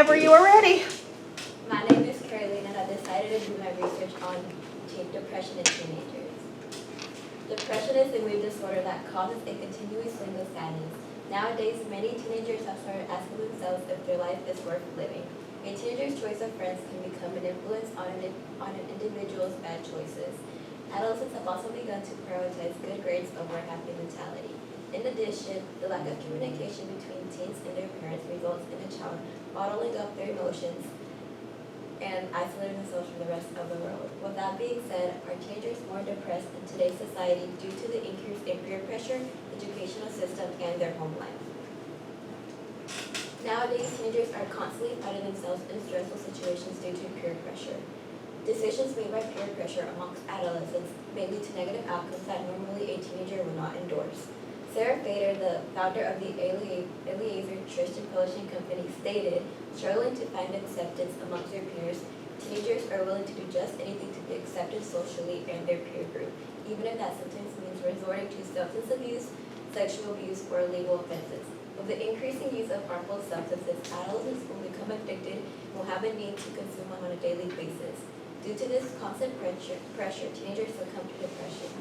whenever you are ready. My name is Caroline, and I decided to do my research on depression in teenagers. Depression is a mood disorder that causes a continuous swing of sadness. Nowadays, many teenagers have started asking themselves if their life is worth living. A teenager's choice of friends can become an influence on an individual's bad choices. Adolescents have also begun to prioritize good grades over happy mentality. In addition, the lack of communication between teens and their parents results in a child bottling up their emotions and isolating themselves from the rest of the world. With that being said, are teenagers more depressed in today's society due to the increase in peer pressure, educational system, and their home life? Nowadays, teenagers are constantly finding themselves in stressful situations due to peer pressure. Decisions made by peer pressure amongst adolescents may lead to negative outcomes that normally a teenager would not endorse. Sarah Fader, the founder of the Eliezer Christian Publishing Company, stated, "Struggling to find acceptance amongst their peers, teenagers are willing to do just anything to be accepted socially and their peer group, even if that sometimes means resorting to substance abuse, sexual abuse, or legal offenses. With the increasing use of harmful substances, adolescents will become addicted and will have a need to consume them on a daily basis. Due to this constant pressure, teenagers succumb to depression."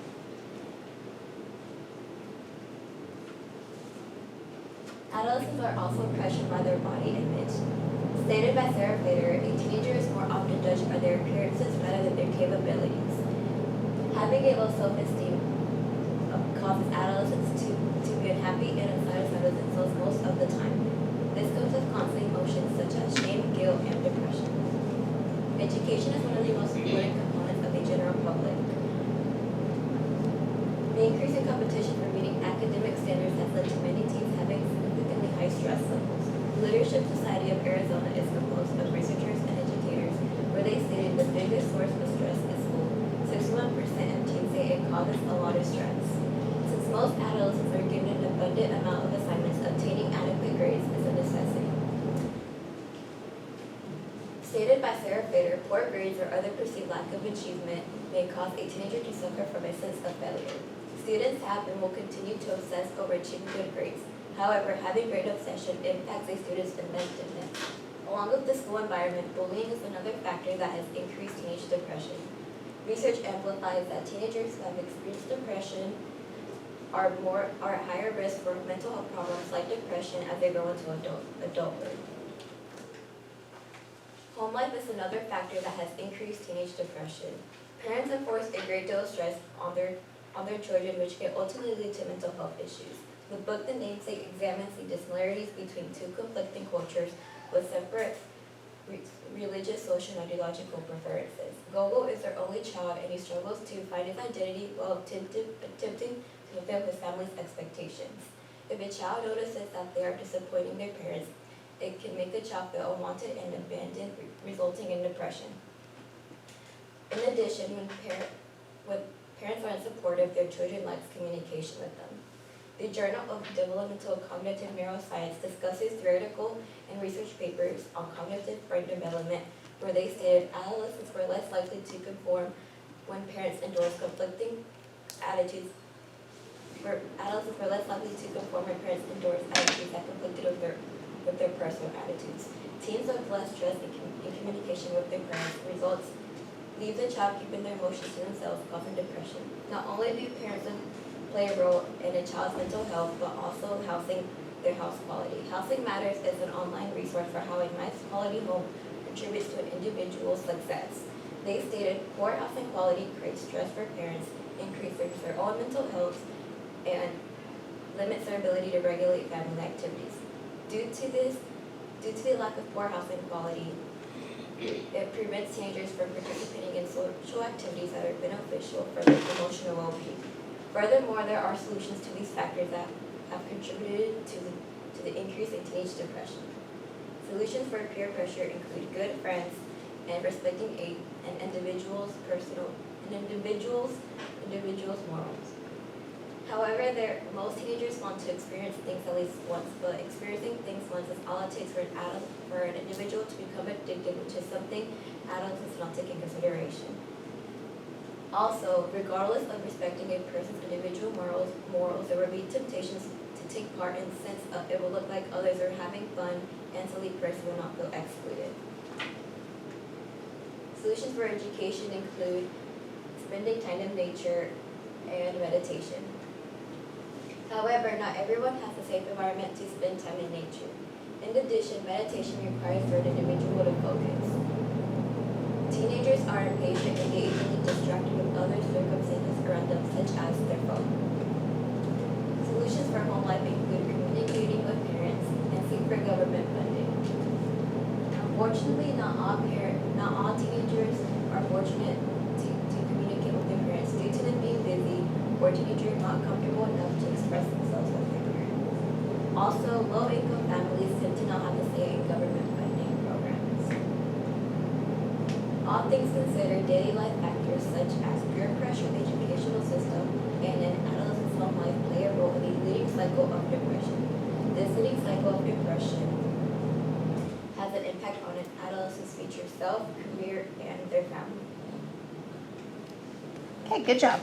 Adolescents are also pressured by their body image. Stated by Sarah Fader, a teenager is more often judged by their appearances rather than their capabilities. Having a low self-esteem causes adolescents to be unhappy and unsatisfied with themselves most of the time. This comes with constant emotions such as shame, guilt, and depression. Education is one of the most important components of the general public. The increasing competition for meeting academic standards has led to many teens having significantly high stress levels. The Leadership Society of Arizona is composed of researchers and educators, where they stated the biggest source of stress is school. 61% of teens say it causes a lot of stress. Since most adolescents are given an abundant amount of assignments, obtaining adequate grades is a necessity. Stated by Sarah Fader, poor grades or other perceived lack of achievement may cause a teenager to suffer from a sense of failure. Students have and will continue to obsess over achieving good grades. However, having grade obsession impacts a student's inventiveness. Along with the school environment, bullying is another factor that has increased teenage depression. Research amplifies that teenagers who have experienced depression are at higher risk for mental health problems like depression as they grow into adulthood. Home life is another factor that has increased teenage depression. Parents enforce a great deal of stress on their children, which can ultimately lead to mental health issues. The book The Namesake examines the dissimilarities between two conflicting cultures with separate religious, social, and ideological preferences. Gogo is their only child, and he struggles to find his identity while attempting to fulfill his family's expectations. If a child notices that they are disappointing their parents, it can make the child feel unwanted and abandoned, resulting in depression. In addition, when parents are unsupportive, their children lack communication with them. The Journal of Developmental Cognitive Neuroscience discusses theoretical and research papers on cognitive brain development, where they stated adolescents were less likely to conform when parents endorse conflicting attitudes. Adolescents were less likely to conform when parents endorse attitudes that conflicted with their personal attitudes. Teens with less trust in communication with their parents results leave the child keeping their emotions to themselves, causing depression. Not only do parents play a role in a child's mental health, but also their house quality. Housing Matters is an online resource for how a nice quality home contributes to an individual's success. They stated poor housing quality creates stress for parents, increases their own mental health, and limits their ability to regulate family activities. Due to the lack of poor housing quality, it prevents teenagers from participating in social activities that are beneficial for their emotional well-being. Furthermore, there are solutions to these factors that have contributed to the increase in teenage depression. Solutions for peer pressure include good friends and respecting an individual's morals. However, most teenagers want to experience things at least once, but experiencing things once is all it takes for an individual to become addicted, which is something adults must not take in consideration. Also, regardless of respecting a person's individual morals, there will be temptations to take part in the sense of it will look like others are having fun and so the person will not feel excluded. Solutions for education include spending time in nature and meditation. However, not everyone has a safe environment to spend time in nature. In addition, meditation requires for an individual to focus. Teenagers are impatient and get easily distracted with other circumstances around them, such as their phone. Solutions for home life include communicating with parents and seek for government funding. Unfortunately, not all teenagers are fortunate to communicate with their parents due to them being busy or teenagers not comfortable enough to express themselves with their parents. Also, low-income families tend to not have a say in government funding programs. All things considered, daily life factors such as peer pressure, the educational system, and an adolescent's home life play a role in the leading cycle of depression. This leading cycle of depression has an impact on an adolescent's future self, career, and their family. Okay, good job.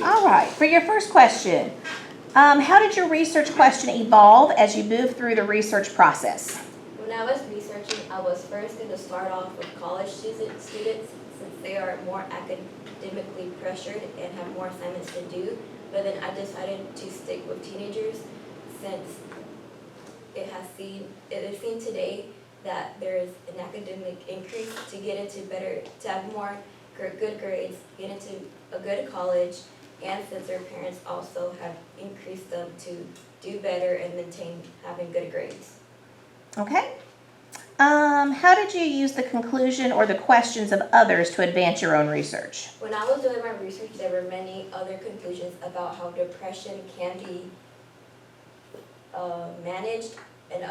All right, for your first question, how did your research question evolve as you moved through the research process? When I was researching, I was first going to start off with college students since they are more academically pressured and have more assignments to do, but then I decided to stick with teenagers since it is seen today that there is an academic increase to get into to have more good grades, get into a good college, and since their parents also have increased them to do better and maintain having good grades. Okay. How did you use the conclusion or the questions of others to advance your own research? When I was doing my research, there were many other conclusions about how depression can be managed, and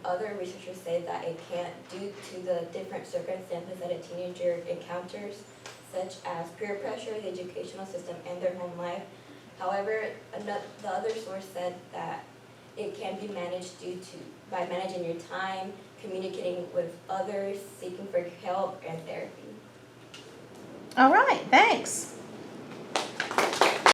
other researchers say that it can't due to the different circumstances that a teenager encounters, such as peer pressure, the educational system, and their home life. However, the other source said that it can be managed by managing your time, communicating with others, seeking for help, and therapy. All right, thanks.